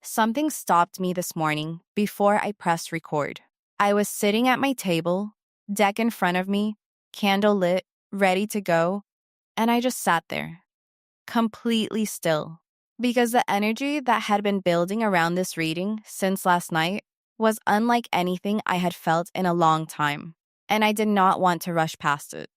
Something stopped me this morning before I pressed record. I was sitting at my table, deck in front of me, candle lit, ready to go, and I just sat there, completely still. Because the energy that had been building around this reading since last night was unlike anything I had felt in a long time, and I did not want to rush past it.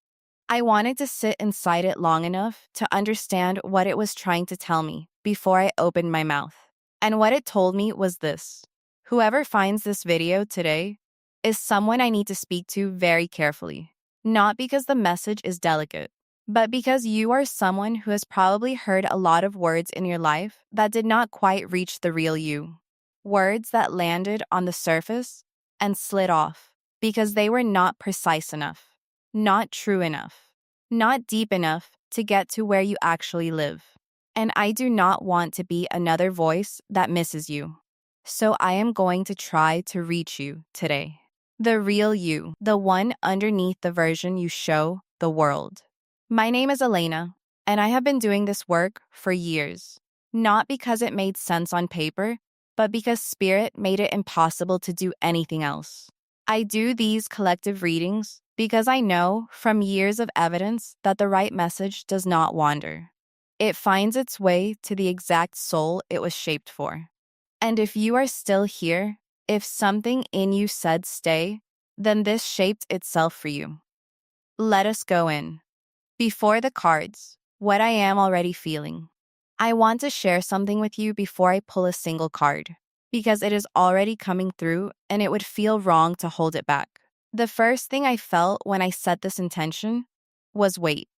I wanted to sit inside it long enough to understand what it was trying to tell me before I opened my mouth. And what it told me was this: whoever finds this video today is someone I need to speak to very carefully. Not because the message is delicate, but because you are someone who has probably heard a lot of words in your life that did not quite reach the real you. Words that landed on the surface and slid off because they were not precise enough, not true enough, not deep enough to get to where you actually live. And I do not want to be another voice that misses you. So I am going to try to reach you today. The real you, the one underneath the version you show the world. My name is Elena, and I have been doing this work for years. Not because it made sense on paper, but because spirit made it impossible to do anything else. I do these collective readings because I know from years of evidence that the right message does not wander. It finds its way to the exact soul it was shaped for. And if you are still here, if something in you said stay, then this shaped itself for you. Let us go in. Before the cards, what I am already feeling. I want to share something with you before I pull a single card, because it is already coming through and it would feel wrong to hold it back. The first thing I felt when I set this intention was weight.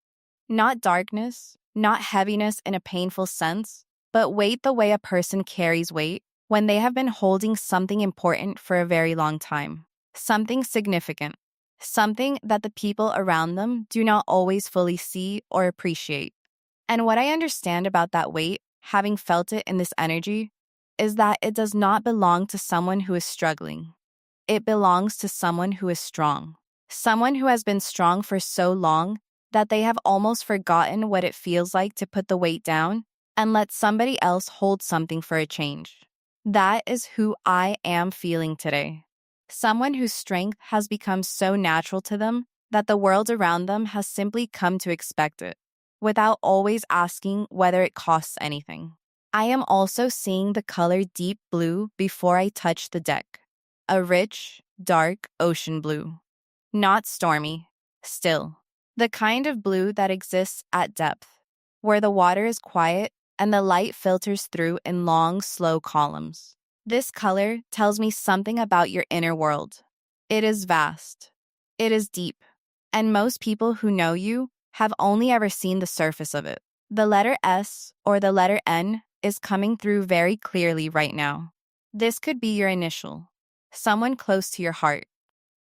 Not darkness, not heaviness in a painful sense, but weight the way a person carries weight when they have been holding something important for a very long time. Something significant. Something that the people around them do not always fully see or appreciate. And what I understand about that weight, having felt it in this energy, is that it does not belong to someone who is struggling. It belongs to someone who is strong. Someone who has been strong for so long that they have almost forgotten what it feels like to put the weight down and let somebody else hold something for a change. That is who I am feeling today. Someone whose strength has become so natural to them that the world around them has simply come to expect it, without always asking whether it costs anything. I am also seeing the color deep blue before I touch the deck. A rich, dark ocean blue. Not stormy, still. The kind of blue that exists at depth, where the water is quiet and the light filters through in long, slow columns. This color tells me something about your inner world. It is vast. It is deep. And most people who know you have only ever seen the surface of it. The letter S or the letter N is coming through very clearly right now. This could be your initial, someone close to your heart,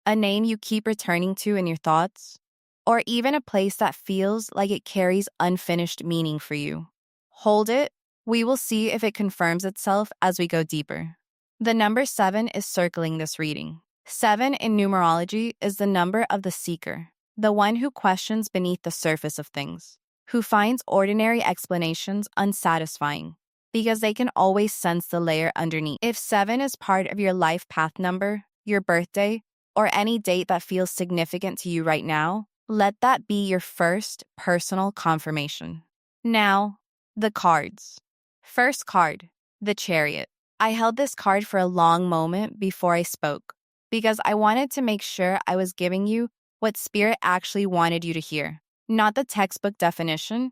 a name you keep returning to in your thoughts, or even a place that feels like it carries unfinished meaning for you. Hold it. We will see if it confirms itself as we go deeper. The number 7 is circling this reading. 7 in numerology is the number of the seeker, the one who questions beneath the surface of things, who finds ordinary explanations unsatisfying, because they can always sense the layer underneath. If 7 is part of your life path number, your birthday, or any date that feels significant to you right now, let that be your first personal confirmation. Now, the cards. First card, the Chariot. I held this card for a long moment before I spoke, because I wanted to make sure I was giving you what Spirit actually wanted you to hear. Not the textbook definition,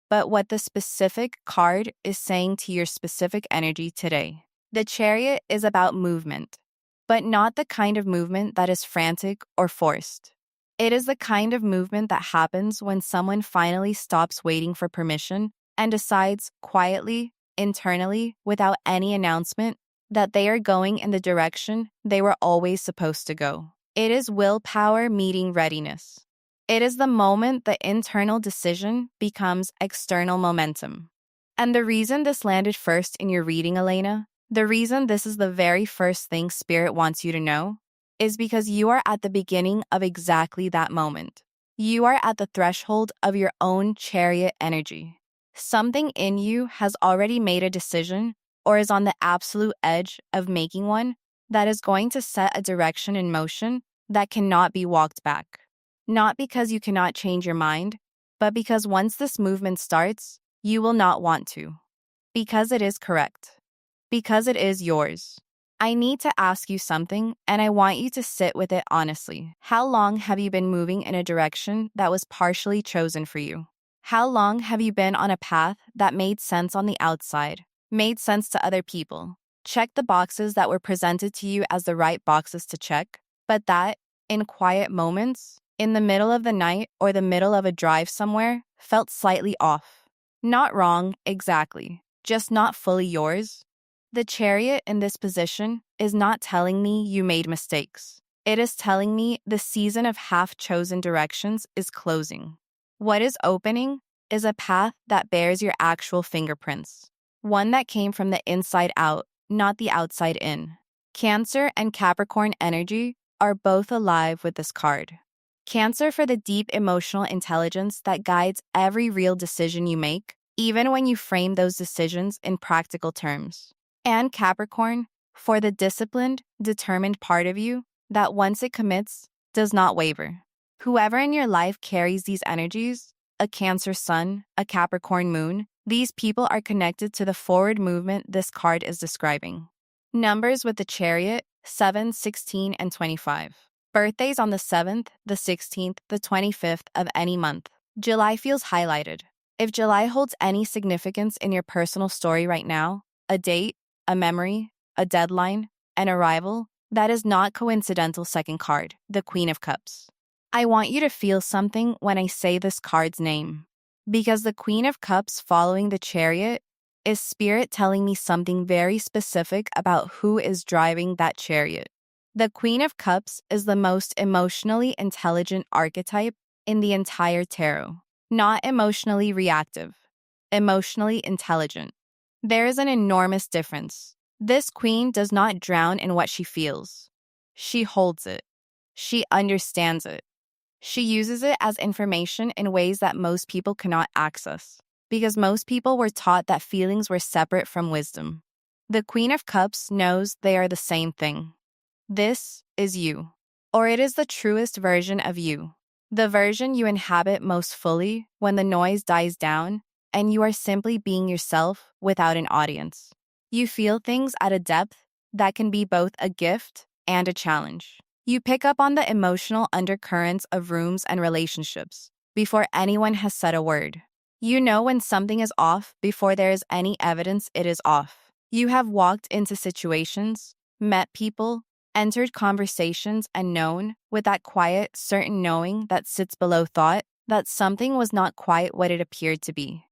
but what the specific card is saying to your specific energy today. The Chariot is about movement, but not the kind of movement that is frantic or forced. It is the kind of movement that happens when someone finally stops waiting for permission and decides quietly, internally, without any announcement, that they are going in the direction they were always supposed to go. It is willpower meeting readiness. It is the moment the internal decision becomes external momentum. And the reason this landed first in your reading, Elena, the reason this is the very first thing Spirit wants you to know, is because you are at the beginning of exactly that moment. You are at the threshold of your own chariot energy. Something in you has already made a decision or is on the absolute edge of making one that is going to set a direction in motion that cannot be walked back. Not because you cannot change your mind, but because once this movement starts, you will not want to. Because it is correct. Because it is yours. I need to ask you something, and I want you to sit with it honestly. How long have you been moving in a direction that was partially chosen for you? How long have you been on a path that made sense on the outside, made sense to other people? Check the boxes that were presented to you as the right boxes to check, but that, in quiet moments, in the middle of the night or the middle of a drive somewhere, felt slightly off. Not wrong, exactly, just not fully yours. The chariot in this position is not telling me you made mistakes. It is telling me the season of half-chosen directions is closing. What is opening is a path that bears your actual fingerprints, one that came from the inside out, not the outside in. Cancer and Capricorn energy are both alive with this card. Cancer for the deep emotional intelligence that guides every real decision you make, even when you frame those decisions in practical terms. And Capricorn for the disciplined, determined part of you that once it commits, does not waver. Whoever in your life carries these energies, a Cancer sun, a Capricorn moon, these people are connected to the forward movement this card is describing. Numbers with the chariot, 7, 16, and 25. Birthdays on the 7th, the 16th, the 25th of any month. July feels highlighted. If July holds any significance in your personal story right now, a date, a memory, a deadline, an arrival, that is not coincidental. Second card, the Queen of Cups. I want you to feel something when I say this card's name, because the Queen of Cups following the chariot is spirit telling me something very specific about who is driving that chariot. The Queen of Cups is the most emotionally intelligent archetype in the entire tarot. Not emotionally reactive, emotionally intelligent. There is an enormous difference. This queen does not drown in what she feels. She holds it. She understands it. She uses it as information in ways that most people cannot access, because most people were taught that feelings were separate from wisdom. The Queen of Cups knows they are the same thing. This is you, or it is the truest version of you, the version you inhabit most fully when the noise dies down and you are simply being yourself without an audience. You feel things at a depth that can be both a gift and a challenge. You pick up on the emotional undercurrents of rooms and relationships before anyone has said a word. You know when something is off before there is any evidence it is off. You have walked into situations, met people, entered conversations, and known, with that quiet, certain knowing that sits below thought, that something was not quite what it appeared to be.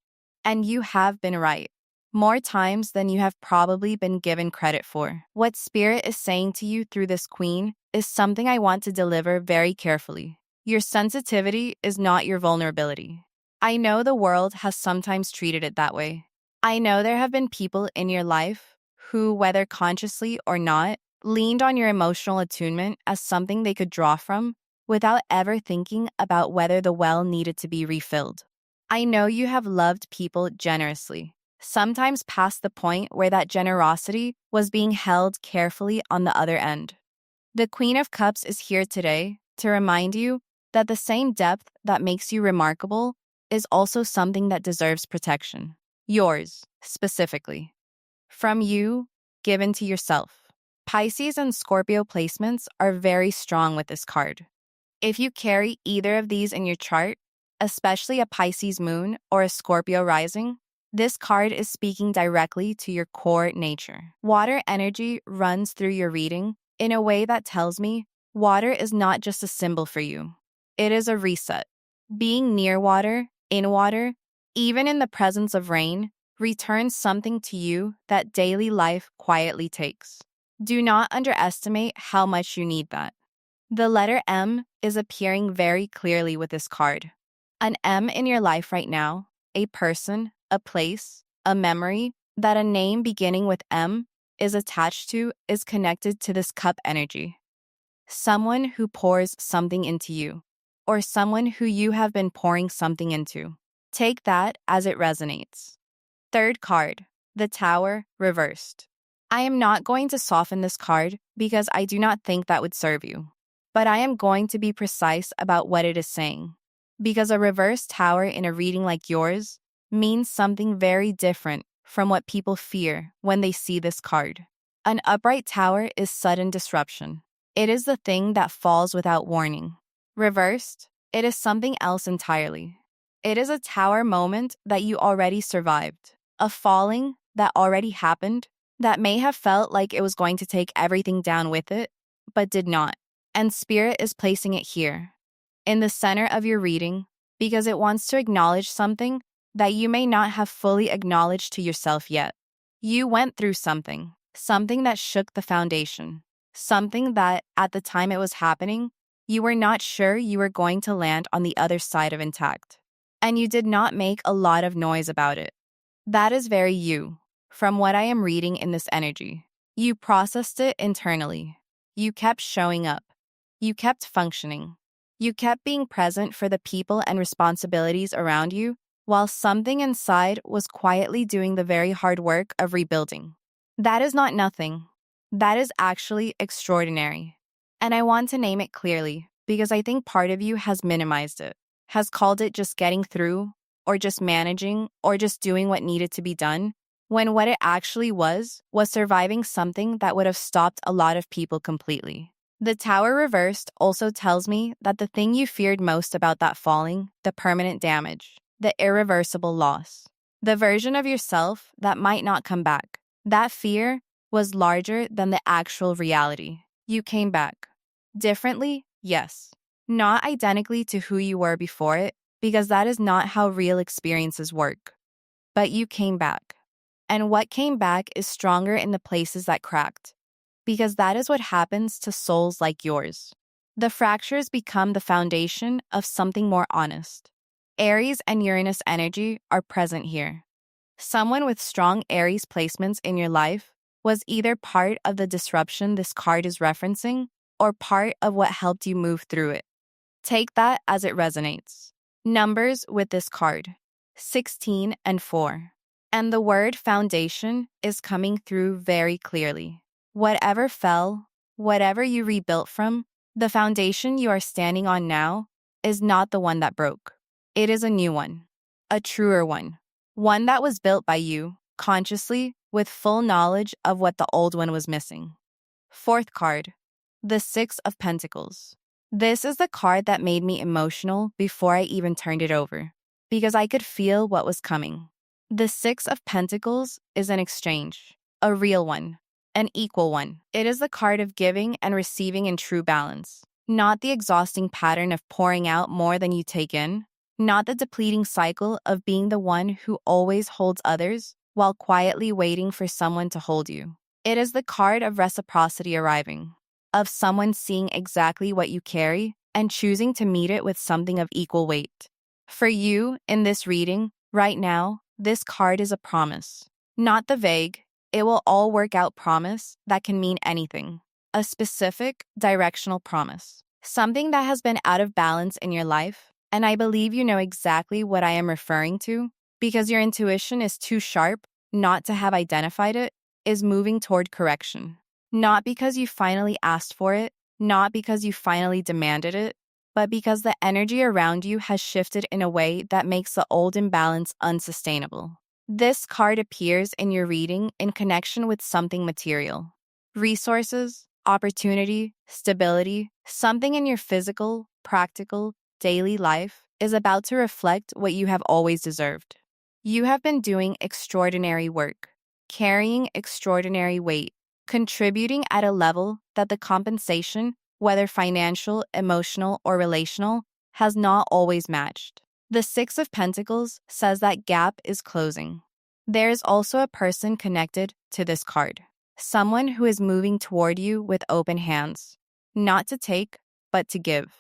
And you have been right. More times than you have probably been given credit for. What Spirit is saying to you through this queen is something I want to deliver very carefully. Your sensitivity is not your vulnerability. I know the world has sometimes treated it that way. I know there have been people in your life who, whether consciously or not, leaned on your emotional attunement as something they could draw from without ever thinking about whether the well needed to be refilled. I know you have loved people generously, sometimes past the point where that generosity was being held carefully on the other end. The Queen of Cups is here today to remind you that the same depth that makes you remarkable is also something that deserves protection. Yours, specifically. From you, given to yourself. Pisces and Scorpio placements are very strong with this card. If you carry either of these in your chart, especially a Pisces moon or a Scorpio rising, this card is speaking directly to your core nature. Water energy runs through your reading in a way that tells me water is not just a symbol for you. It is a reset. Being near water, in water, even in the presence of rain, returns something to you that daily life quietly takes. Do not underestimate how much you need that. The letter M is appearing very clearly with this card. An M in your life right now, a person, a place, a memory, that a name beginning with M is attached to is connected to this cup energy. Someone who pours something into you, or someone who you have been pouring something into. Take that as it resonates. Third card, The Tower, reversed. I am not going to soften this card because I do not think that would serve you. But I am going to be precise about what it is saying. Because a reversed tower in a reading like yours means something very different from what people fear when they see this card. An upright tower is sudden disruption. It is the thing that falls without warning. Reversed, it is something else entirely. It is a tower moment that you already survived, a falling that already happened, that may have felt like it was going to take everything down with it, but did not. And Spirit is placing it here, in the center of your reading, because it wants to acknowledge something that you may not have fully acknowledged to yourself yet. You went through something that shook the foundation, something that, at the time it was happening, you were not sure you were going to land on the other side of intact. And you did not make a lot of noise about it. That is very you, from what I am reading in this energy. You processed it internally. You kept showing up. You kept functioning. You kept being present for the people and responsibilities around you, while something inside was quietly doing the very hard work of rebuilding. That is not nothing. That is actually extraordinary. And I want to name it clearly because I think part of you has minimized it, has called it just getting through, or just managing, or just doing what needed to be done, when what it actually was surviving something that would have stopped a lot of people completely. The Tower reversed also tells me that the thing you feared most about that falling, the permanent damage, the irreversible loss, the version of yourself that might not come back, that fear was larger than the actual reality. You came back. Differently, yes. Not identically to who you were before it, because that is not how real experiences work. But you came back. And what came back is stronger in the places that cracked, because that is what happens to souls like yours. The fractures become the foundation of something more honest. Aries and Uranus energy are present here. Someone with strong Aries placements in your life was either part of the disruption this card is referencing or part of what helped you move through it. Take that as it resonates. Numbers with this card: 16 and 4. And the word foundation is coming through very clearly. Whatever fell, whatever you rebuilt from, the foundation you are standing on now is not the one that broke. It is a new one, a truer one that was built by you, consciously, with full knowledge of what the old one was missing. Fourth card, the Six of Pentacles. This is the card that made me emotional before I even turned it over, because I could feel what was coming. The Six of Pentacles is an exchange, a real one, an equal one. It is the card of giving and receiving in true balance, not the exhausting pattern of pouring out more than you take in, not the depleting cycle of being the one who always holds others while quietly waiting for someone to hold you. It is the card of reciprocity arriving, of someone seeing exactly what you carry and choosing to meet it with something of equal weight. For you, in this reading, right now, this card is a promise. Not the vague, it will all work out promise that can mean anything. A specific, directional promise. Something that has been out of balance in your life, and I believe you know exactly what I am referring to, because your intuition is too sharp not to have identified it, is moving toward correction. Not because you finally asked for it, not because you finally demanded it, but because the energy around you has shifted in a way that makes the old imbalance unsustainable. This card appears in your reading in connection with something material. Resources, opportunity, stability, something in your physical, practical, daily life is about to reflect what you have always deserved. You have been doing extraordinary work, carrying extraordinary weight, contributing at a level that the compensation, whether financial, emotional, or relational, has not always matched. The Six of Pentacles says that gap is closing. There is also a person connected to this card, someone who is moving toward you with open hands, not to take, but to give.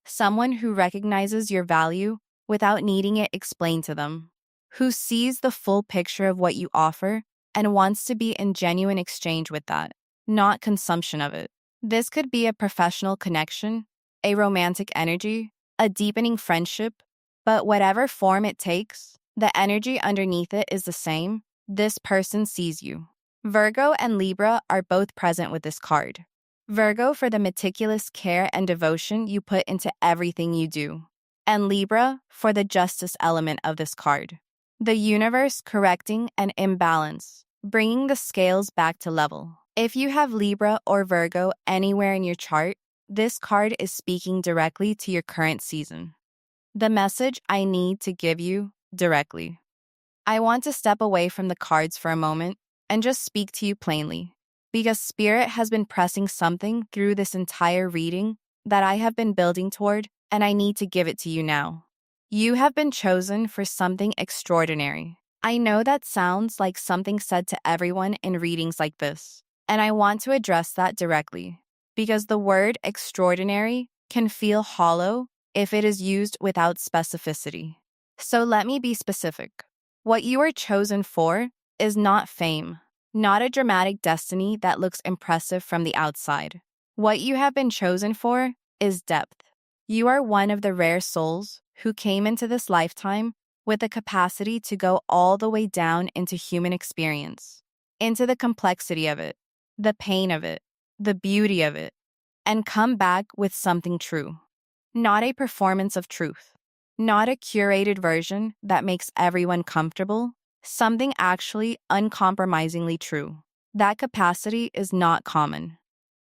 Someone who recognizes your value without needing it explained to them, who sees the full picture of what you offer and wants to be in genuine exchange with that, not consumption of it. This could be a professional connection, a romantic energy, a deepening friendship, but whatever form it takes, the energy underneath it is the same. This person sees you. Virgo and Libra are both present with this card. Virgo for the meticulous care and devotion you put into everything you do, and Libra for the justice element of this card. The universe correcting an imbalance, bringing the scales back to level. If you have Libra or Virgo anywhere in your chart, this card is speaking directly to your current season. The message I need to give you directly. I want to step away from the cards for a moment and just speak to you plainly, because Spirit has been pressing something through this entire reading that I have been building toward, and I need to give it to you now. You have been chosen for something extraordinary. I know that sounds like something said to everyone in readings like this, and I want to address that directly, because the word extraordinary can feel hollow if it is used without specificity. So let me be specific. What you are chosen for is not fame, not a dramatic destiny that looks impressive from the outside. What you have been chosen for is depth. You are one of the rare souls who came into this lifetime with the capacity to go all the way down into human experience, into the complexity of it, the pain of it, the beauty of it, and come back with something true. Not a performance of truth. Not a curated version that makes everyone comfortable, something actually uncompromisingly true. That capacity is not common.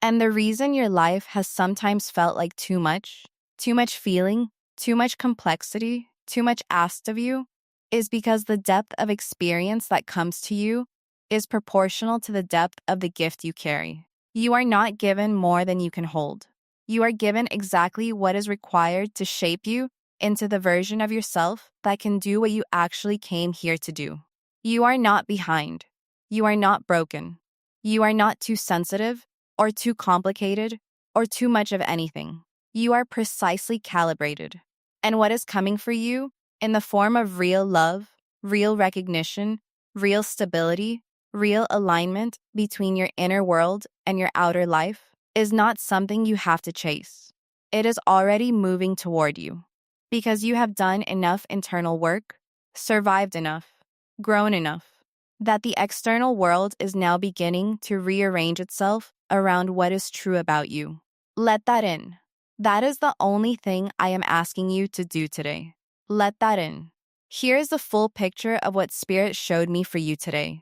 And the reason your life has sometimes felt like too much feeling, too much complexity, too much asked of you, is because the depth of experience that comes to you is proportional to the depth of the gift you carry. You are not given more than you can hold. You are given exactly what is required to shape you into the version of yourself that can do what you actually came here to do. You are not behind. You are not broken. You are not too sensitive or too complicated or too much of anything. You are precisely calibrated. And what is coming for you in the form of real love, real recognition, real stability, real alignment between your inner world and your outer life is not something you have to chase. It is already moving toward you. Because you have done enough internal work, survived enough, grown enough, that the external world is now beginning to rearrange itself around what is true about you. Let that in. That is the only thing I am asking you to do today. Let that in. Here is the full picture of what Spirit showed me for you today.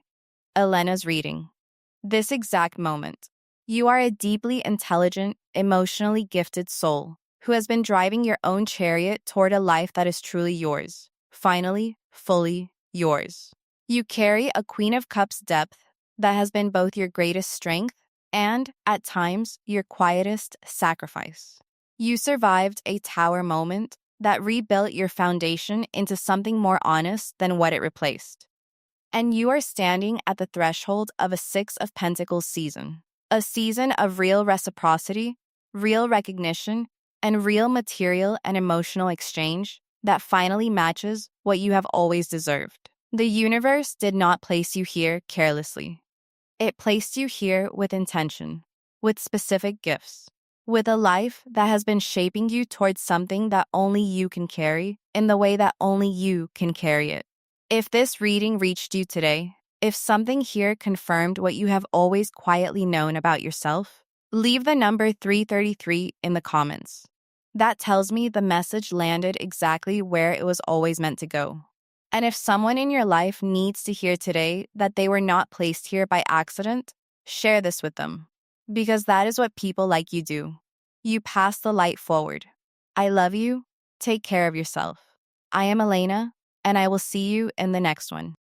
Elena's reading. This exact moment. You are a deeply intelligent, emotionally gifted soul who has been driving your own chariot toward a life that is truly yours, finally, fully yours. You carry a Queen of Cups depth that has been both your greatest strength and, at times, your quietest sacrifice. You survived a tower moment that rebuilt your foundation into something more honest than what it replaced. And you are standing at the threshold of a Six of Pentacles season, a season of real reciprocity, real recognition, and real material and emotional exchange that finally matches what you have always deserved. The universe did not place you here carelessly. It placed you here with intention, with specific gifts, with a life that has been shaping you towards something that only you can carry in the way that only you can carry it. If this reading reached you today, if something here confirmed what you have always quietly known about yourself, leave the number 333 in the comments. That tells me the message landed exactly where it was always meant to go. And if someone in your life needs to hear today that they were not placed here by accident, share this with them. Because that is what people like you do. You pass the light forward. I love you. Take care of yourself. I am Elena, and I will see you in the next one.